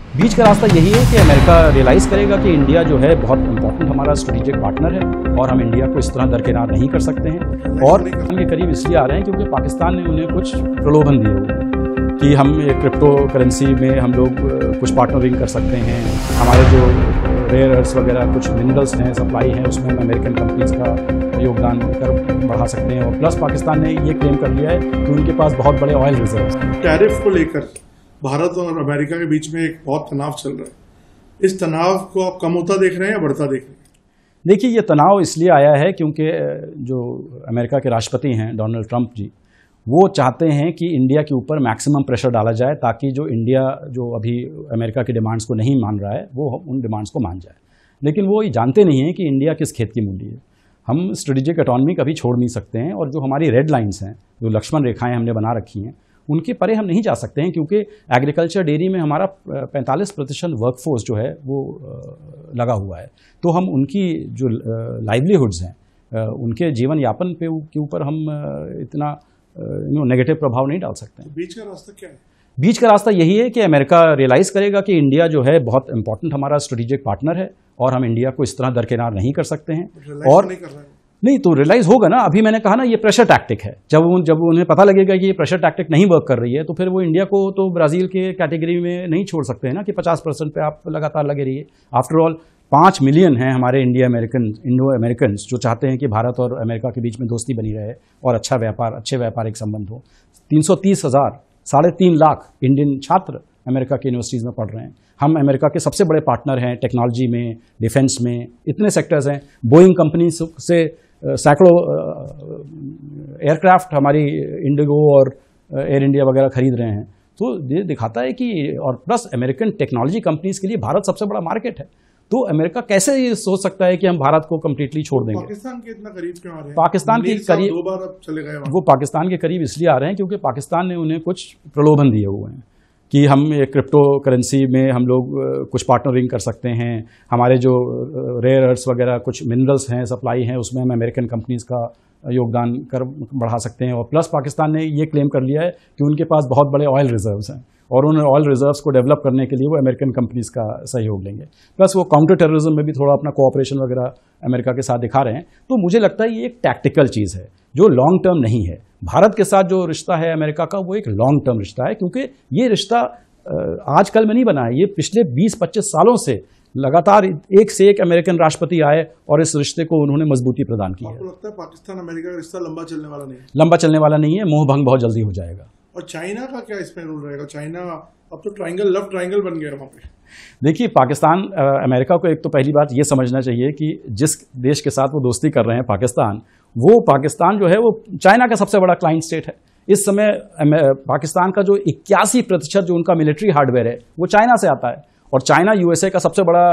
बीच का रास्ता यही है कि अमेरिका रियलाइज़ करेगा कि इंडिया जो है बहुत इंपॉर्टेंट हमारा स्ट्रेटेजिक पार्टनर है और हम इंडिया को इस तरह दरकिनार नहीं कर सकते हैं। और उनके करीब इसलिए आ रहे हैं क्योंकि पाकिस्तान ने उन्हें कुछ प्रलोभन दिए हुए हैं कि हम क्रिप्टो करेंसी में हम लोग कुछ पार्टनरिंग कर सकते हैं, हमारे जो रेयर अर्थ वगैरह कुछ मिनरल्स हैं, सप्लाई हैं, उसमें हम अमेरिकन कंपनीज का योगदान कर बढ़ा सकते हैं। और प्लस पाकिस्तान ने ये क्लेम कर लिया है कि उनके पास बहुत बड़े ऑयल रिजर्व हैं। टैरिफ को लेकर भारत और अमेरिका के बीच में एक बहुत तनाव चल रहा है। इस तनाव को आप कम होता देख रहे हैं या बढ़ता देख रहे हैं? देखिए, ये तनाव इसलिए आया है क्योंकि जो अमेरिका के राष्ट्रपति हैं डोनाल्ड ट्रंप जी, वो चाहते हैं कि इंडिया के ऊपर मैक्सिमम प्रेशर डाला जाए ताकि जो इंडिया जो अभी अमेरिका की डिमांड्स को नहीं मान रहा है वो उन डिमांड्स को मान जाए। लेकिन वो ये जानते नहीं हैं कि इंडिया किस खेत की मूली है। हम स्ट्रेटेजिक ऑटोनॉमी कभी छोड़ नहीं सकते हैं और जो हमारी रेड लाइन्स हैं, जो लक्ष्मण रेखाएं हमने बना रखी हैं, उनके परे हम नहीं जा सकते हैं क्योंकि एग्रीकल्चर डेयरी में हमारा 45% वर्कफोर्स जो है वो लगा हुआ है। तो हम उनकी जो लाइवलीहुड्स हैं, उनके जीवन यापन के ऊपर हम इतना नेगेटिव प्रभाव नहीं डाल सकते हैं। बीच का रास्ता क्या है? बीच का रास्ता यही है कि अमेरिका रियलाइज़ करेगा कि इंडिया जो है बहुत इंपॉर्टेंट हमारा स्ट्रेटेजिक पार्टनर है और हम इंडिया को इस तरह दरकिनार नहीं कर सकते हैं। और नहीं तो रियलाइज होगा ना। अभी मैंने कहा ना, ये प्रेशर टैक्टिक है। जब उन्हें पता लगेगा कि ये प्रेशर टैक्टिक नहीं वर्क कर रही है तो फिर वो इंडिया को तो ब्राज़ील के कैटेगरी में नहीं छोड़ सकते हैं ना कि 50% पे आप लगातार लगे रहिए। आफ्टर ऑल 5 मिलियन हैं हमारे इंडो अमेरिकन जो चाहते हैं कि भारत और अमेरिका के बीच में दोस्ती बनी रहे और अच्छा व्यापार, अच्छे व्यापारिक संबंध हो। 330,000, 3.5 लाख इंडियन छात्र अमेरिका की यूनिवर्सिटीज़ में पढ़ रहे हैं। हम अमेरिका के सबसे बड़े पार्टनर हैं टेक्नोलॉजी में, डिफेंस में, इतने सेक्टर्स हैं। बोइंग कंपनी से सैकड़ों एयरक्राफ्ट हमारी इंडिगो और एयर इंडिया वगैरह खरीद रहे हैं। तो ये दिखाता है कि और प्लस अमेरिकन टेक्नोलॉजी कंपनीज के लिए भारत सबसे बड़ा मार्केट है। तो अमेरिका कैसे ये सोच सकता है कि हम भारत को कंप्लीटली छोड़ देंगे? पाकिस्तान के इतना करीब क्यों आ रहे हैं? पाकिस्तान के करीब 2 बार अब चले गए। वो पाकिस्तान के करीब इसलिए आ रहे हैं क्योंकि पाकिस्तान ने उन्हें कुछ प्रलोभन दिए हुए हैं कि हम क्रिप्टो करेंसी में हम लोग कुछ पार्टनरिंग कर सकते हैं, हमारे जो रेयर अर्थ्स वगैरह कुछ मिनरल्स हैं, सप्लाई हैं, उसमें हम अमेरिकन कंपनीज का योगदान कर बढ़ा सकते हैं। और प्लस पाकिस्तान ने ये क्लेम कर लिया है कि उनके पास बहुत बड़े ऑयल रिजर्व्स हैं और उन ऑयल रिजर्व्स को डेवलप करने के लिए वो अमेरिकन कंपनीज का सहयोग लेंगे। प्लस वो काउंटर टेररिज्म में भी थोड़ा अपना कोऑपरेशन वगैरह अमेरिका के साथ दिखा रहे हैं। तो मुझे लगता है ये एक टैक्टिकल चीज़ है जो लॉन्ग टर्म नहीं है। भारत के साथ जो रिश्ता है अमेरिका का, वो एक लॉन्ग टर्म रिश्ता है क्योंकि ये रिश्ता आजकल में नहीं बना है। ये पिछले 20-25 सालों से लगातार एक से एक अमेरिकन राष्ट्रपति आए और इस रिश्ते को उन्होंने मजबूती प्रदान की है। आपको लगता है पाकिस्तान अमेरिका का रिश्ता लंबा चलने वाला नहीं है? लंबा चलने वाला नहीं है, मोह भंग बहुत जल्दी हो जाएगा। और चाइना का क्या इसमें रोल रहेगा? चाइना अब तो ट्रायंगल, लव ट्रायंगल बन गया वहाँ पे। देखिए, पाकिस्तान अमेरिका को एक तो पहली बात ये समझना चाहिए कि जिस देश के साथ वो दोस्ती कर रहे हैं पाकिस्तान, वो पाकिस्तान जो है वो चाइना का सबसे बड़ा क्लाइंट स्टेट है। इस समय पाकिस्तान का जो 81% जो उनका मिलिट्री हार्डवेयर है वो चाइना से आता है और चाइना यूएसए का सबसे बड़ा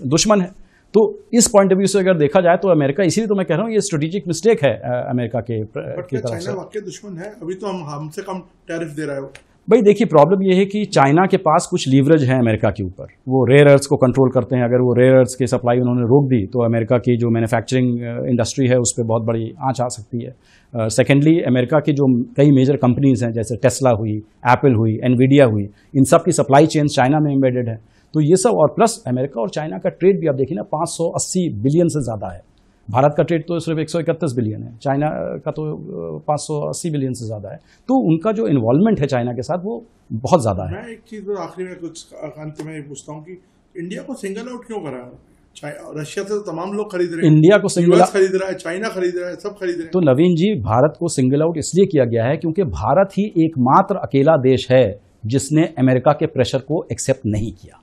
दुश्मन है। तो इस पॉइंट ऑफ व्यू से अगर देखा जाए तो अमेरिका, इसीलिए तो मैं कह रहा हूँ ये स्ट्रेटेजिक मिस्टेक है अमेरिका की तरफ से। चाइना वाकई दुश्मन है? अभी तो हमसे कम टैरिफ दे रहा है वो। भाई देखिए, प्रॉब्लम ये है कि चाइना के पास कुछ लीवरेज है अमेरिका के ऊपर। वो रेयर अर्थ्स को कंट्रोल करते हैं। अगर वो रेयर अर्थ्स की सप्लाई उन्होंने रोक दी तो अमेरिका की जो मैन्युफैक्चरिंग इंडस्ट्री है उस पर बहुत बड़ी आंच आ सकती है। सेकेंडली, अमेरिका की जो कई मेजर कंपनीज हैं जैसे टेस्ला हुई, एप्पल हुई, एनवीडिया हुई, इन सब की सप्लाई चेन चाइना में एम्बेडेड है। तो ये सब, और प्लस अमेरिका और चाइना का ट्रेड भी आप देखिए ना 580 बिलियन से ज़्यादा है। भारत का ट्रेड तो सिर्फ 131 बिलियन है, चाइना का तो 580 बिलियन से ज़्यादा है। तो उनका जो इन्वॉल्वमेंट है चाइना के साथ वो बहुत ज़्यादा है। मैं एक चीज़ आखिरी में कुछ अंत में पूछता हूँ कि इंडिया को सिंगल आउट क्यों करा? रशिया से तो तमाम लोग खरीद रहे हैं, इंडिया को सिंगल आउट खरीद रहा है, चाइना खरीद रहा है, सब खरीद रहे हैं। तो नवीन जी, भारत को सिंगल आउट इसलिए किया गया है क्योंकि भारत ही एकमात्र अकेला देश है जिसने अमेरिका के प्रेशर को एक्सेप्ट नहीं किया।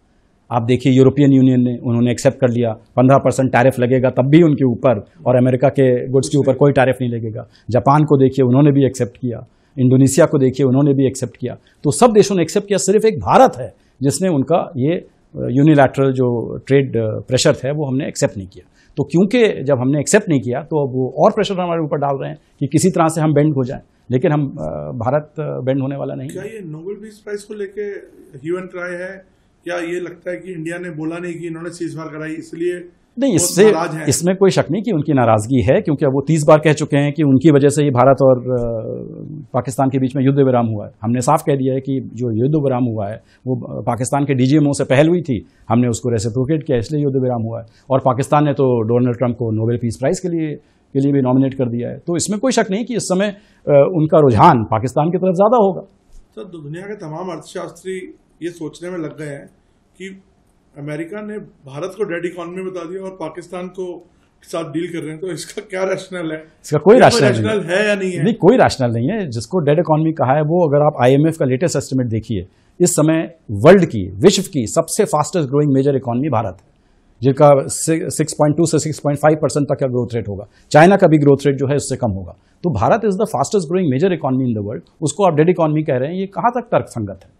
आप देखिए, यूरोपियन यूनियन ने उन्होंने एक्सेप्ट कर लिया, 15% टैरिफ लगेगा तब भी उनके ऊपर, और अमेरिका के गुड्स के ऊपर कोई टैरिफ नहीं लगेगा। जापान को देखिए, उन्होंने भी एक्सेप्ट किया। इंडोनेशिया को देखिए, उन्होंने भी एक्सेप्ट किया। तो सब देशों ने एक्सेप्ट किया, सिर्फ एक भारत है जिसने उनका ये यूनिलैटरल जो ट्रेड प्रेशर है वो हमने एक्सेप्ट नहीं किया। तो क्योंकि जब हमने एक्सेप्ट नहीं किया तो अब वो और प्रेशर हमारे ऊपर डाल रहे हैं कि किसी तरह से हम बेंड हो जाएं, लेकिन हम भारत बेंड होने वाला नहीं। क्या ये नोबेल पीस प्राइज को लेके ह्यू एंड ट्राई है? क्या ये लगता है कि इंडिया ने बोला नहीं कि इन्होंने सीजफायर कराई इसलिए नहीं, वो इससे नाराज हैं। इसमें कोई शक नहीं कि उनकी नाराजगी है, क्योंकि अब वो 30 बार कह चुके हैं कि उनकी वजह से ही भारत और पाकिस्तान के बीच में युद्ध विराम हुआ है। हमने साफ कह दिया है कि जो युद्ध विराम हुआ है वो पाकिस्तान के डीजीएमओ से पहल हुई थी, हमने उसको रेसिप्रोकेट किया, इसलिए युद्ध विराम हुआ है। और पाकिस्तान ने तो डोनाल्ड ट्रंप को नोबेल पीस प्राइज के लिए भी नॉमिनेट कर दिया है। तो इसमें कोई शक नहीं कि इस समय उनका रुझान पाकिस्तान की तरफ ज़्यादा होगा। सर, दुनिया के तमाम अर्थशास्त्री ये सोचने में लग गए हैं कि अमेरिका ने भारत को डेड इकोनॉमी बता दिया और पाकिस्तान को साथ डील कर रहे हैं, तो इसका क्या रैशनल है? इसका कोई रैशनल है या नहीं है? नहीं, कोई रैशनल नहीं है। जिसको डेड इकोनॉमी कहा है वो, अगर आप IMF का लेटेस्ट एस्टिमेट देखिए, इस समय वर्ल्ड की, विश्व की सबसे fastest growing major economy Bharat है, जिनका 6.2 से 6.5% तक का ग्रोथ रेट होगा। चाइना का भी ग्रोथ रेट जो है उससे कम होगा। तो Bharat is the fastest growing major economy in the world, उसको आप डेड इकोनॉमी कह रहे हैं, ये कहाँ तक तर्कसंगत है?